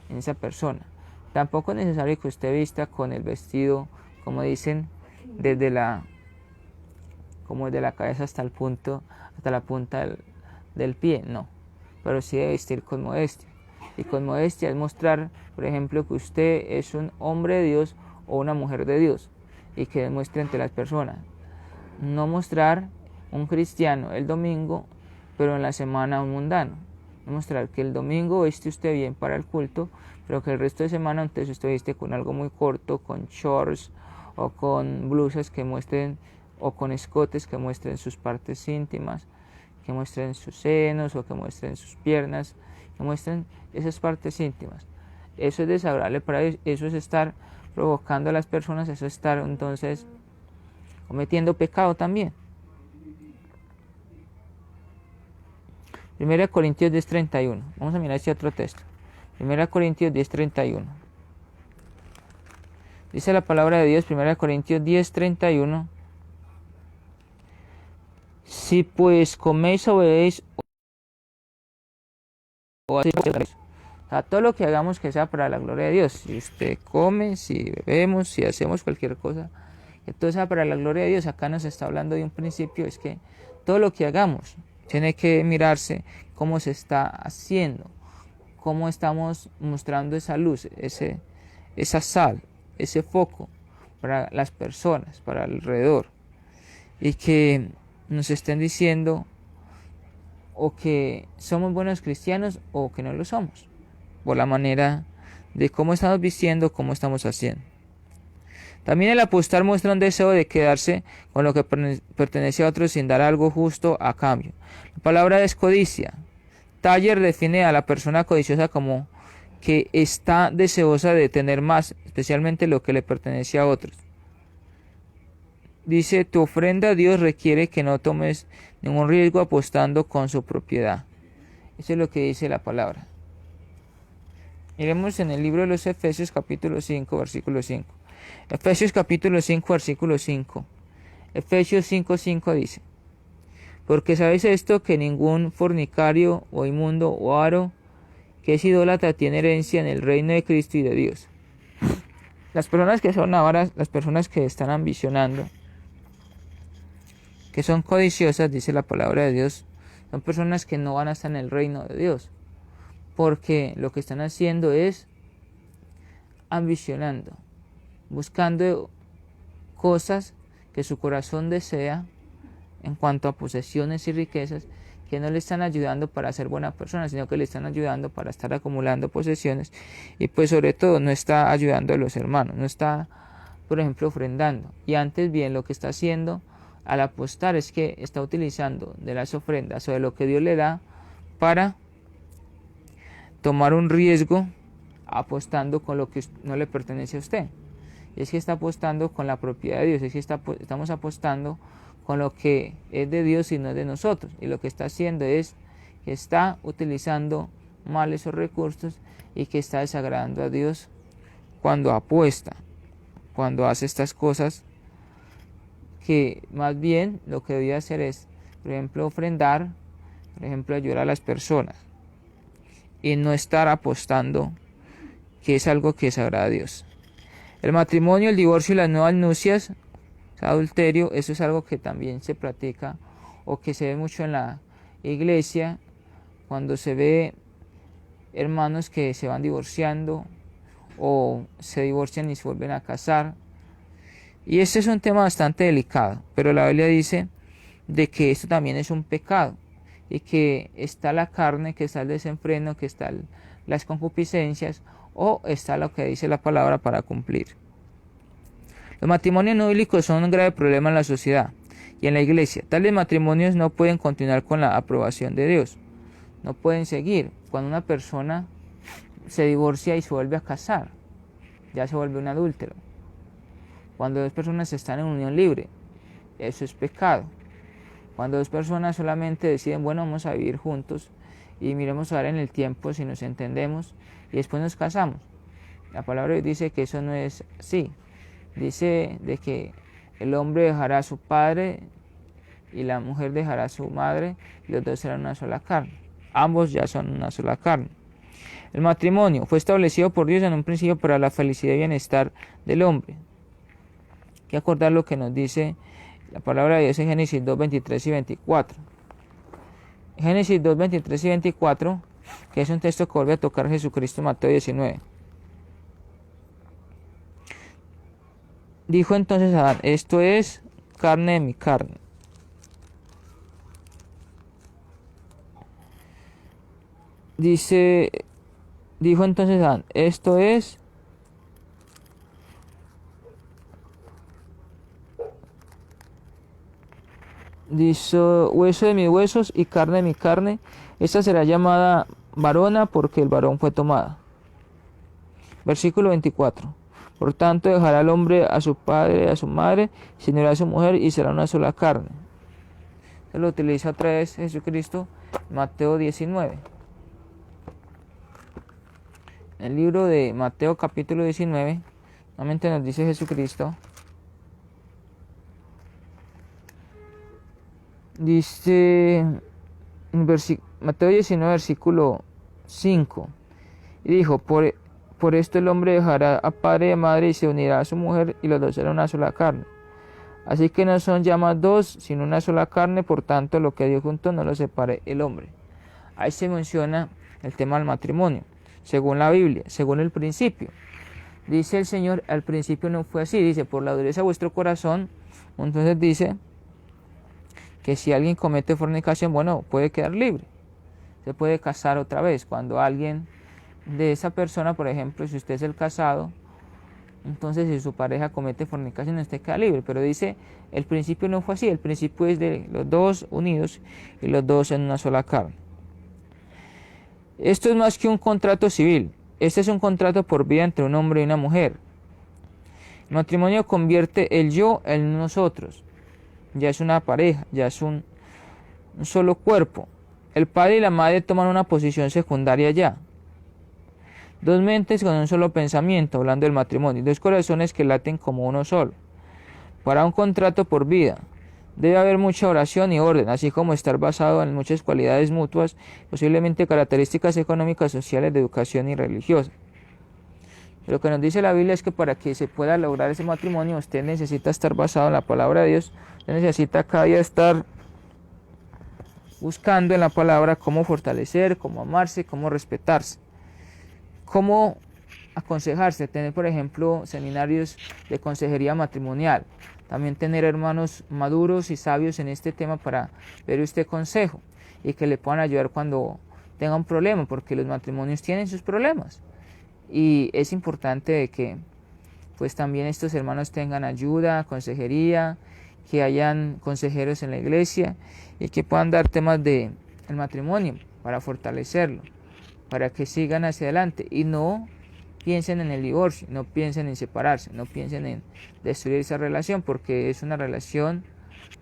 en esa persona. Tampoco es necesario que usted vista con el vestido, como dicen, desde la cabeza hasta la punta del pie, no, pero sí debe vestir con modestia. Y con modestia es mostrar, por ejemplo, que usted es un hombre de Dios o una mujer de Dios, y que demuestre ante las personas. No mostrar un cristiano el domingo, pero en la semana un mundano. No mostrar que el domingo viste usted bien para el culto, pero que el resto de semana entonces usted viste con algo muy corto, con shorts o con blusas que muestren, o con escotes que muestren sus partes íntimas, que muestren sus senos o que muestren sus piernas, que muestren esas partes íntimas. Eso es desagradable para Dios, eso es estar provocando a las personas, eso es estar entonces cometiendo pecado también. 1 Corintios 10:31. Vamos a mirar este otro texto. 1 Corintios 10:31. Dice la palabra de Dios, 1 Corintios 10:31. Si pues coméis o bebéis o hacéis, o sea, todo lo que hagamos que sea para la gloria de Dios. Si usted come, si bebemos, si hacemos cualquier cosa, que todo sea para la gloria de Dios. Acá nos está hablando de un principio, es que todo lo que hagamos tiene que mirarse cómo se está haciendo, cómo estamos mostrando esa luz, esa sal, ese foco para las personas, para alrededor, y que nos estén diciendo o que somos buenos cristianos o que no lo somos, por la manera de cómo estamos vistiendo, cómo estamos haciendo. También el apostar muestra un deseo de quedarse con lo que pertenece a otros sin dar algo justo a cambio. La palabra es codicia. Taller define a la persona codiciosa como que está deseosa de tener más, especialmente lo que le pertenece a otros. Dice, tu ofrenda a Dios requiere que no tomes ningún riesgo apostando con su propiedad. Eso es lo que dice la palabra. Miremos en el libro de los Efesios capítulo 5, versículo 5. Efesios capítulo 5, versículo 5. Efesios 5:5 dice, porque sabéis esto, que ningún fornicario o inmundo o avaro que es idólatra tiene herencia en el reino de Cristo y de Dios. Las personas que son avaras, las personas que están ambicionando, que son codiciosas, dice la palabra de Dios, son personas que no van a estar en el reino de Dios, porque lo que están haciendo es ambicionando, buscando cosas que su corazón desea en cuanto a posesiones y riquezas, que no le están ayudando para ser buena persona, sino que le están ayudando para estar acumulando posesiones, y pues sobre todo no está ayudando a los hermanos, no está, por ejemplo, ofrendando. Y antes bien, lo que está haciendo al apostar es que está utilizando de las ofrendas o de lo que Dios le da para tomar un riesgo apostando con lo que no le pertenece a usted. Y es que está apostando con la propiedad de Dios, es que estamos apostando con lo que es de Dios y no es de nosotros. Y lo que está haciendo es que está utilizando mal esos recursos y que está desagradando a Dios cuando apuesta, cuando hace estas cosas, que más bien lo que debía hacer es, por ejemplo, ofrendar, por ejemplo, ayudar a las personas y no estar apostando, que es algo que desagrada a Dios. El matrimonio, el divorcio y las nuevas nupcias, adulterio, eso es algo que también se practica o que se ve mucho en la iglesia, cuando se ve hermanos que se van divorciando o se divorcian y se vuelven a casar. Y este es un tema bastante delicado, pero la Biblia dice de que esto también es un pecado y que está la carne, que está el desenfreno, que están las concupiscencias o está lo que dice la palabra para cumplir. Los matrimonios no bíblicos son un grave problema en la sociedad y en la iglesia. Tales matrimonios no pueden continuar con la aprobación de Dios. No pueden seguir. Cuando una persona se divorcia y se vuelve a casar, ya se vuelve un adúltero. Cuando dos personas están en unión libre, eso es pecado. Cuando dos personas solamente deciden, bueno, vamos a vivir juntos y miremos a ver en el tiempo si nos entendemos y después nos casamos. La palabra de Dios dice que eso no es así. Dice de que el hombre dejará a su padre y la mujer dejará a su madre y los dos serán una sola carne. Ambos ya son una sola carne. El matrimonio fue establecido por Dios en un principio para la felicidad y bienestar del hombre. Hay que acordar lo que nos dice la palabra de Dios en Génesis 2, 23 y 24. Génesis 2, 23 y 24, que es un texto que vuelve a tocar Jesucristo en Mateo 19. Dijo entonces Adán, esto es carne de mi carne. Dijo entonces Adán, esto es hueso de mis huesos y carne de mi carne. Esta será llamada varona porque el varón fue tomada. Versículo 24. Por tanto dejará el hombre a su padre y a su madre, se unirá a su mujer y será una sola carne. Se lo utiliza otra vez Jesucristo, Mateo 19. En el libro de Mateo capítulo 19, nuevamente nos dice Jesucristo, dice en Mateo 19 versículo 5, y dijo, por esto el hombre dejará a padre y a madre y se unirá a su mujer y los dos serán una sola carne. Así que no son ya más dos, sino una sola carne, por tanto lo que Dios juntó no lo separe el hombre. Ahí se menciona el tema del matrimonio, según la Biblia, según el principio. Dice el Señor, al principio no fue así, dice, por la dureza de vuestro corazón. Entonces dice que si alguien comete fornicación, bueno, puede quedar libre, se puede casar otra vez. Cuando alguien de esa persona, por ejemplo, si usted es el casado, entonces si su pareja comete fornicación, usted queda libre. Pero dice, el principio no fue así, el principio es de los dos unidos y los dos en una sola carne. Esto es más que un contrato civil, este es un contrato por vida entre un hombre y una mujer. El matrimonio convierte el yo en nosotros, ya es una pareja, ya es un solo cuerpo. El padre y la madre toman una posición secundaria ya. Dos mentes con un solo pensamiento, hablando del matrimonio, dos corazones que laten como uno solo. Para un contrato por vida debe haber mucha oración y orden, así como estar basado en muchas cualidades mutuas, posiblemente características económicas, sociales, de educación y religiosas. Lo que nos dice la Biblia es que para que se pueda lograr ese matrimonio, usted necesita estar basado en la palabra de Dios, usted necesita cada día estar buscando en la palabra cómo fortalecer, cómo amarse, cómo respetarse, cómo aconsejarse, tener por ejemplo seminarios de consejería matrimonial, también tener hermanos maduros y sabios en este tema para ver usted consejo y que le puedan ayudar cuando tenga un problema, porque los matrimonios tienen sus problemas y es importante que pues también estos hermanos tengan ayuda, consejería, que hayan consejeros en la iglesia y que puedan dar temas del matrimonio para fortalecerlo, para que sigan hacia adelante y no piensen en el divorcio, no piensen en separarse, no piensen en destruir esa relación, porque es una relación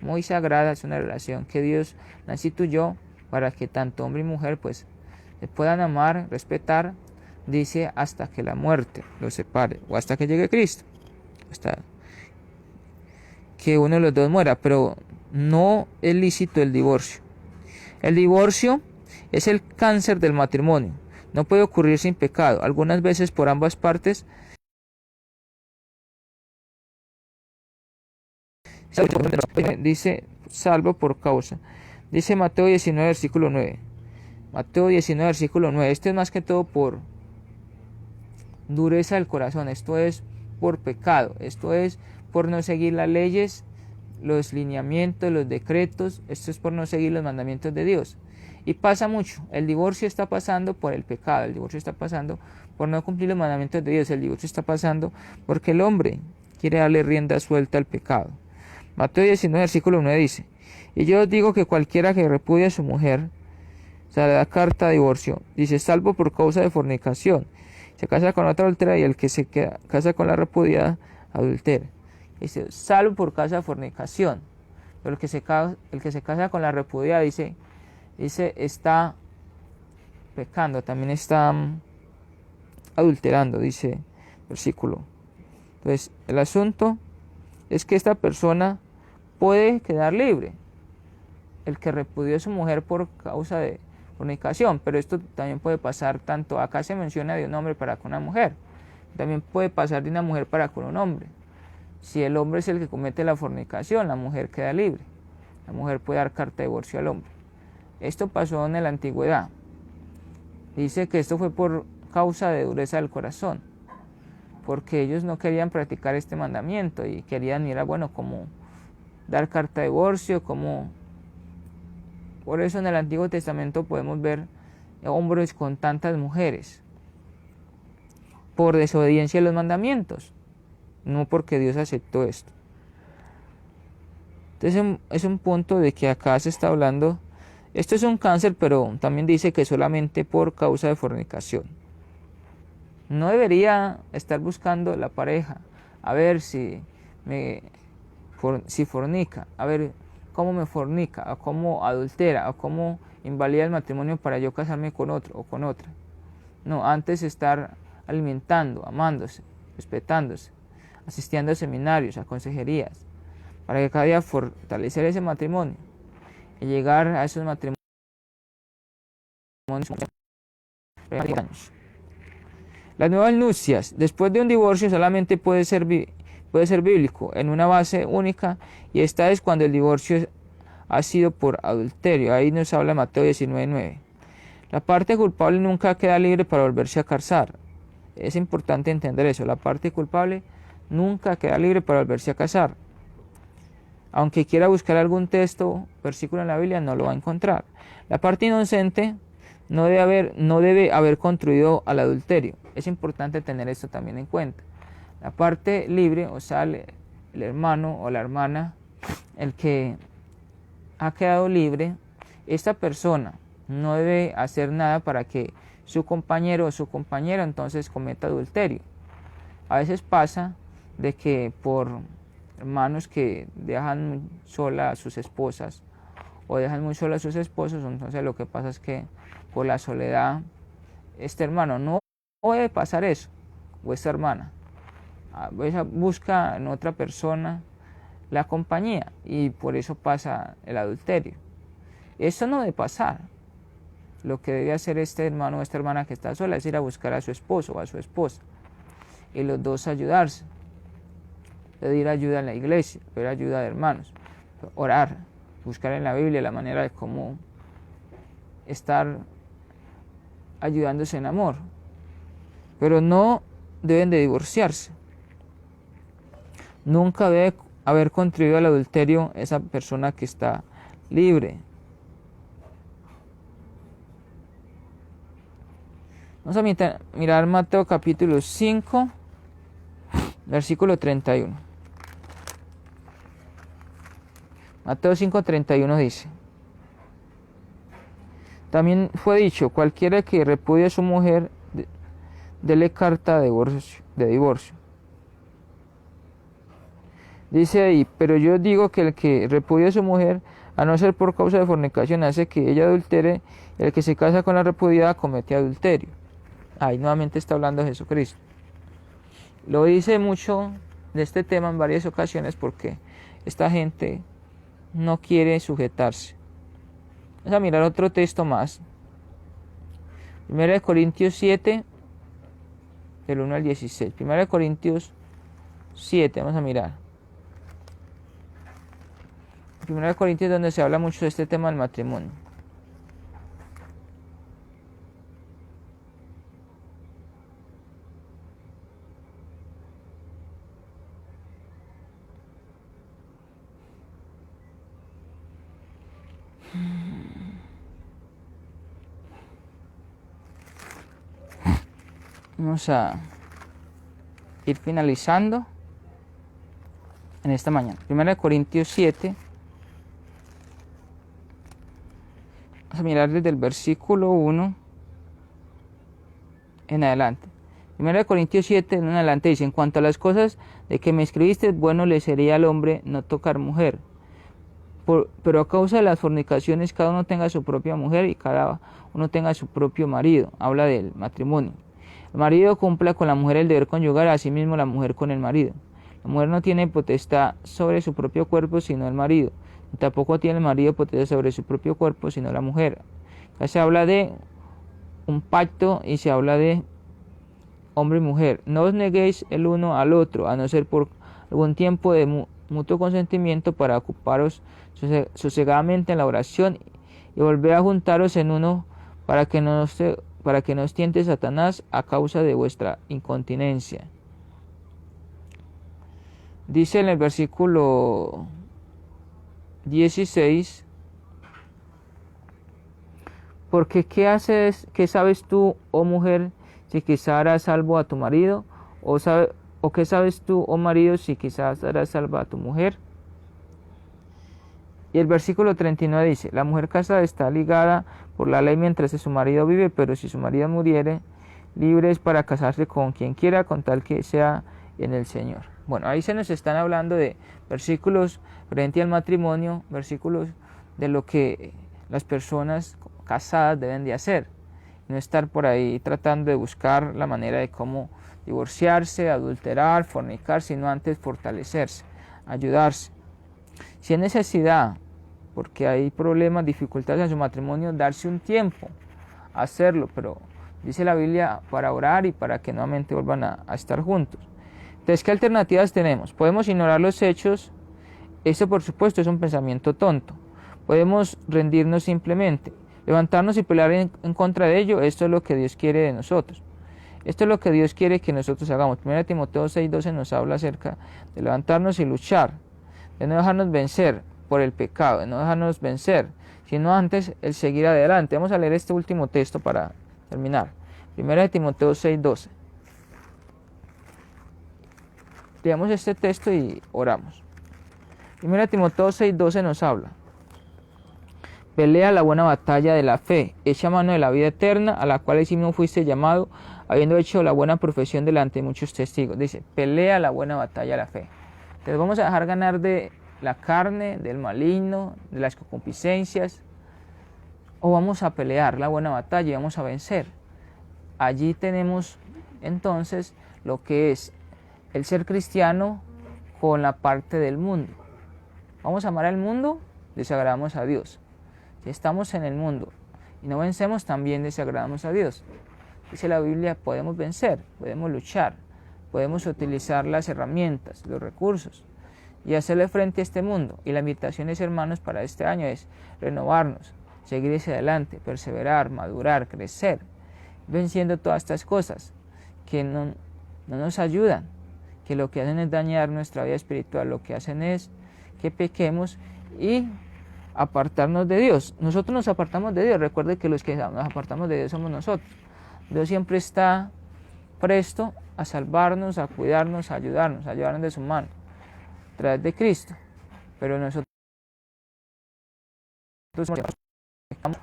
muy sagrada, es una relación que Dios la instituyó para que tanto hombre y mujer pues se puedan amar, respetar, dice, hasta que la muerte los separe o hasta que llegue Cristo, hasta que uno de los dos muera, pero no es lícito el divorcio. El divorcio es el cáncer del matrimonio, no puede ocurrir sin pecado, algunas veces por ambas partes. Dice salvo por causa. Dice Mateo 19 versículo 9. Mateo 19 versículo 9. Esto es más que todo por dureza del corazón. Esto es por pecado. Esto es por no seguir las leyes, los lineamientos, los decretos. Esto es por no seguir los mandamientos de Dios. Y pasa mucho. El divorcio está pasando por el pecado. El divorcio está pasando por no cumplir los mandamientos de Dios. El divorcio está pasando porque el hombre quiere darle rienda suelta al pecado. Mateo 19, versículo 9 dice: y yo os digo que cualquiera que repudie a su mujer, se le da carta de divorcio, dice, salvo por causa de fornicación, se casa con otra adúltera, y el que se casa con la repudiada, adultera. Dice, salvo por causa de fornicación. Pero el que se casa con la repudiada, dice está pecando, también está adulterando, dice versículo. Entonces, el asunto es que esta persona puede quedar libre, el que repudió a su mujer por causa de fornicación, pero esto también puede pasar tanto, acá se menciona de un hombre para con una mujer, también puede pasar de una mujer para con un hombre. Si el hombre es el que comete la fornicación, la mujer queda libre, la mujer puede dar carta de divorcio al hombre. Esto pasó en la antigüedad. Dice que esto fue por causa de dureza del corazón, porque ellos no querían practicar este mandamiento y querían ir a, bueno, como dar carta de divorcio, como... Por eso en el Antiguo Testamento podemos ver hombres con tantas mujeres, por desobediencia a los mandamientos, no porque Dios aceptó esto. Entonces es un punto de que acá se está hablando, esto es un cáncer, pero también dice que solamente por causa de fornicación. No debería estar buscando la pareja, a ver si fornica, a ver cómo me fornica, o cómo adultera, o cómo invalida el matrimonio para yo casarme con otro o con otra. No, antes estar alimentando, amándose, respetándose, asistiendo a seminarios, a consejerías, para que cada día fortalecer ese matrimonio y llegar a esos matrimonios años. Las nuevas nupcias, después de un divorcio, solamente puede ser bíblico, en una base única, y esta es cuando el divorcio ha sido por adulterio. Ahí nos habla Mateo 19:9. La parte culpable nunca queda libre para volverse a casar. Es importante entender eso. La parte culpable nunca queda libre para volverse a casar. Aunque quiera buscar algún texto, versículo en la Biblia, no lo va a encontrar. La parte inocente no debe haber contribuido al adulterio. Es importante tener esto también en cuenta. La parte libre, o sea, el hermano o la hermana, el que ha quedado libre, esta persona no debe hacer nada para que su compañero o su compañera entonces cometa adulterio. A veces pasa de que por hermanos que dejan sola a sus esposas o dejan muy sola a sus esposos, entonces lo que pasa es que por la soledad, este hermano no debe pasar eso, o esta hermana a veces busca en otra persona la compañía y por eso pasa el adulterio. Eso no debe pasar. Lo que debe hacer este hermano o esta hermana que está sola es ir a buscar a su esposo o a su esposa y los dos ayudarse, pedir ayuda en la iglesia, pedir ayuda de hermanos, orar, buscar en la Biblia la manera de cómo estar ayudándose en amor, pero no deben de divorciarse. Nunca debe haber contribuido al adulterio esa persona que está libre. Vamos a mirar Mateo capítulo 5, versículo 31. Mateo 5:31 dice: también fue dicho, cualquiera que repudie a su mujer, dele carta de divorcio. Dice ahí, pero yo digo que el que repudia a su mujer, a no ser por causa de fornicación, hace que ella adultere, el que se casa con la repudiada comete adulterio. Ahí nuevamente está hablando Jesucristo. Lo dice mucho de este tema en varias ocasiones porque esta gente no quiere sujetarse. Vamos a mirar otro texto más. 1 Corintios 7, del 1 al 16. 1 Corintios 7, vamos a mirar. 1 Corintios, donde se habla mucho de este tema del matrimonio. Vamos a ir finalizando en esta mañana. 1 Corintios 7. Vamos a mirar desde el versículo 1 en adelante. 1 Corintios 7 en adelante dice: en cuanto a las cosas de que me escribiste, bueno le sería al hombre no tocar mujer. Pero a causa de las fornicaciones, cada uno tenga su propia mujer y cada uno tenga su propio marido. Habla del matrimonio. El marido cumpla con la mujer el deber conyugal, asimismo la mujer con el marido. La mujer no tiene potestad sobre su propio cuerpo, sino el marido. Y tampoco tiene el marido potestad sobre su propio cuerpo, sino la mujer. Acá se habla de un pacto y se habla de hombre y mujer. No os neguéis el uno al otro, a no ser por algún tiempo de mutuo consentimiento, para ocuparos sosegadamente en la oración y volver a juntaros en uno, para que no os tiente Satanás a causa de vuestra incontinencia. Dice en el versículo 16: porque ¿qué sabes tú, oh mujer, si quizá harás salvo a tu marido? ¿O qué sabes tú, oh marido, si quizás harás salvo a tu mujer? Y el versículo 39 dice: la mujer casada está ligada por la ley mientras su marido vive, pero si su marido muriere, libre es para casarse con quien quiera, con tal que sea en el Señor. Bueno, ahí se nos están hablando de versículos frente al matrimonio, versículos de lo que las personas casadas deben de hacer. No estar por ahí tratando de buscar la manera de cómo divorciarse, adulterar, fornicar, sino antes fortalecerse, ayudarse. Si hay necesidad, porque hay problemas, dificultades en su matrimonio, darse un tiempo a hacerlo, pero dice la Biblia para orar y para que nuevamente vuelvan a estar juntos. Entonces, ¿qué alternativas tenemos? Podemos ignorar los hechos. Esto, por supuesto, es un pensamiento tonto. Podemos rendirnos simplemente, levantarnos y pelear en contra de ello. Esto es lo que Dios quiere de nosotros. Esto es lo que Dios quiere que nosotros hagamos. 1 Timoteo 6:12 nos habla acerca de levantarnos y luchar, de no dejarnos vencer por el pecado, de no dejarnos vencer, sino antes el seguir adelante. Vamos a leer este último texto para terminar. 1 Timoteo 6:12. Leamos este texto y oramos. 1 Timoteo 6:12 nos habla: pelea la buena batalla de la fe, echa mano de la vida eterna, a la cual mismo fuiste llamado, habiendo hecho la buena profesión delante de muchos testigos. Dice, pelea la buena batalla de la fe. Entonces vamos a dejar ganar de la carne, del maligno, de las concupiscencias, o vamos a pelear la buena batalla y vamos a vencer. Allí tenemos entonces lo que es el ser cristiano con la parte del mundo. Vamos a amar al mundo, desagradamos a Dios. Si estamos en el mundo y no vencemos, también desagradamos a Dios. Dice la Biblia, podemos vencer, podemos luchar, podemos utilizar las herramientas, los recursos y hacerle frente a este mundo. Y la invitación, hermanos, para este año es renovarnos, seguir hacia adelante, perseverar, madurar, crecer, venciendo todas estas cosas que no nos ayudan, que lo que hacen es dañar nuestra vida espiritual, lo que hacen es que pequemos y apartarnos de Dios. Nosotros nos apartamos de Dios. Recuerde que los que nos apartamos de Dios somos nosotros. Dios siempre está presto a salvarnos, a cuidarnos, a ayudarnos de su mano, a través de Cristo. Pero nosotros dejamos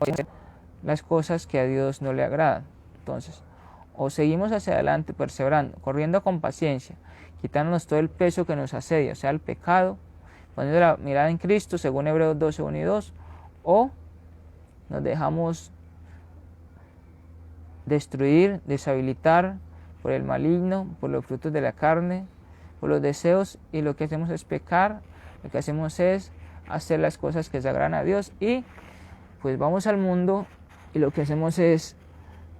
las cosas que a Dios no le agradan. Entonces, o seguimos hacia adelante perseverando, corriendo con paciencia, quitándonos todo el peso que nos asedia, o sea, el pecado, poniendo la mirada en Cristo, según Hebreos 12, 1 y 2, o nos dejamos destruir, deshabilitar por el maligno, por los frutos de la carne, por los deseos, y lo que hacemos es pecar, lo que hacemos es hacer las cosas que desagradan a Dios, y pues vamos al mundo y lo que hacemos es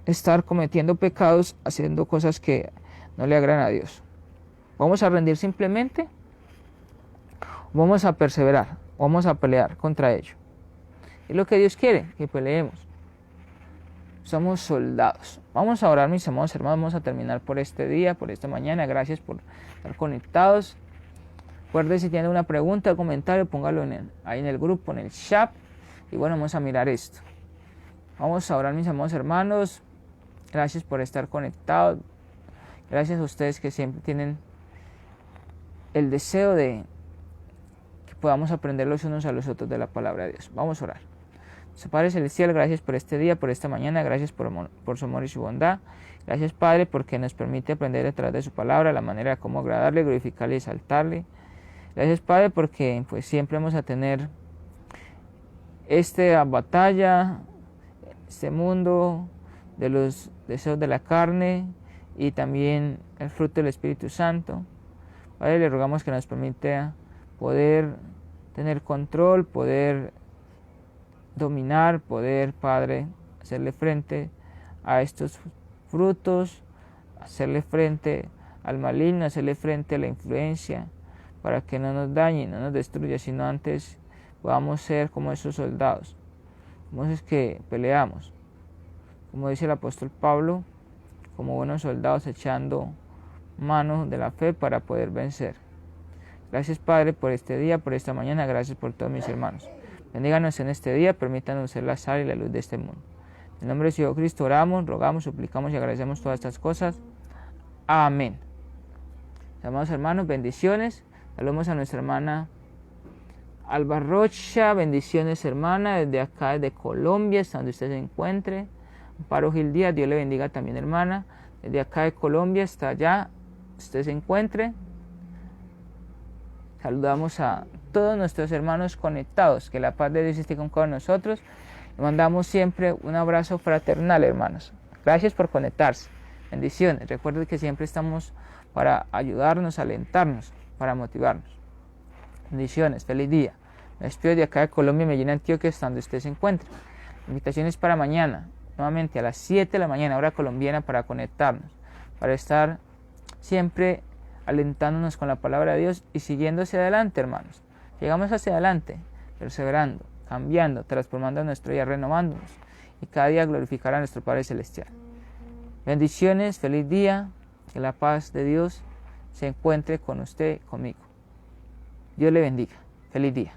estar cometiendo pecados, haciendo cosas que no le agradan a Dios. ¿Vamos a rendir simplemente? ¿Vamos a perseverar? ¿Vamos a pelear contra ello? Es lo que Dios quiere, que peleemos. Somos soldados. Vamos a orar, mis amados hermanos. Vamos a terminar por este día, por esta mañana. Gracias por estar conectados. Recuerde, si tiene una pregunta o comentario, póngalo ahí en el grupo, en el chat. Y bueno, vamos a mirar esto. Vamos a orar, mis amados hermanos. Gracias por estar conectados. Gracias a ustedes que siempre tienen el deseo de que podamos aprender los unos a los otros de la palabra de Dios. Vamos a orar. Nuestro Padre Celestial, gracias por este día, por esta mañana. Gracias por su amor y su bondad. Gracias, Padre, porque nos permite aprender detrás de su palabra, la manera de cómo agradarle, glorificarle y exaltarle. Gracias, Padre, porque pues siempre vamos a tener esta batalla, este mundo de los deseos de la carne y también el fruto del Espíritu Santo. Padre, le rogamos que nos permita poder tener control, poder dominar, poder, Padre, hacerle frente a estos frutos, hacerle frente al maligno, hacerle frente a la influencia, para que no nos dañe, no nos destruya, sino antes podamos ser como esos soldados, como esos que peleamos, como dice el apóstol Pablo, como buenos soldados echando mano de la fe para poder vencer. Gracias, Padre, por este día, por esta mañana. Gracias por todos mis hermanos. Bendíganos en este día, permítanos ser la sal y la luz de este mundo. En el nombre de Dios Cristo oramos, rogamos, suplicamos y agradecemos todas estas cosas. Amén. Amados hermanos, bendiciones. Saludamos a nuestra hermana Alba Rocha. Bendiciones, hermana, desde acá, desde Colombia, hasta donde usted se encuentre. Amparo Gil Díaz, Dios le bendiga también, hermana. Desde acá de Colombia hasta allá, usted se encuentre. Saludamos a todos nuestros hermanos conectados. Que la paz de Dios esté con cada uno de nosotros. Le mandamos siempre un abrazo fraternal, hermanos. Gracias por conectarse. Bendiciones. Recuerden que siempre estamos para ayudarnos, alentarnos, para motivarnos. Bendiciones. Feliz día. Me despido de acá de Colombia, Medellín, Antioquia, hasta donde usted se encuentre. Invitaciones para mañana. Nuevamente a las 7 de la mañana, hora colombiana, para conectarnos. Para estar siempre alentándonos con la palabra de Dios y siguiendo hacia adelante, hermanos. Llegamos hacia adelante, perseverando, cambiando, transformando nuestro día, renovándonos, y cada día glorificar a nuestro Padre Celestial. Bendiciones, feliz día, que la paz de Dios se encuentre con usted, conmigo. Dios le bendiga. Feliz día.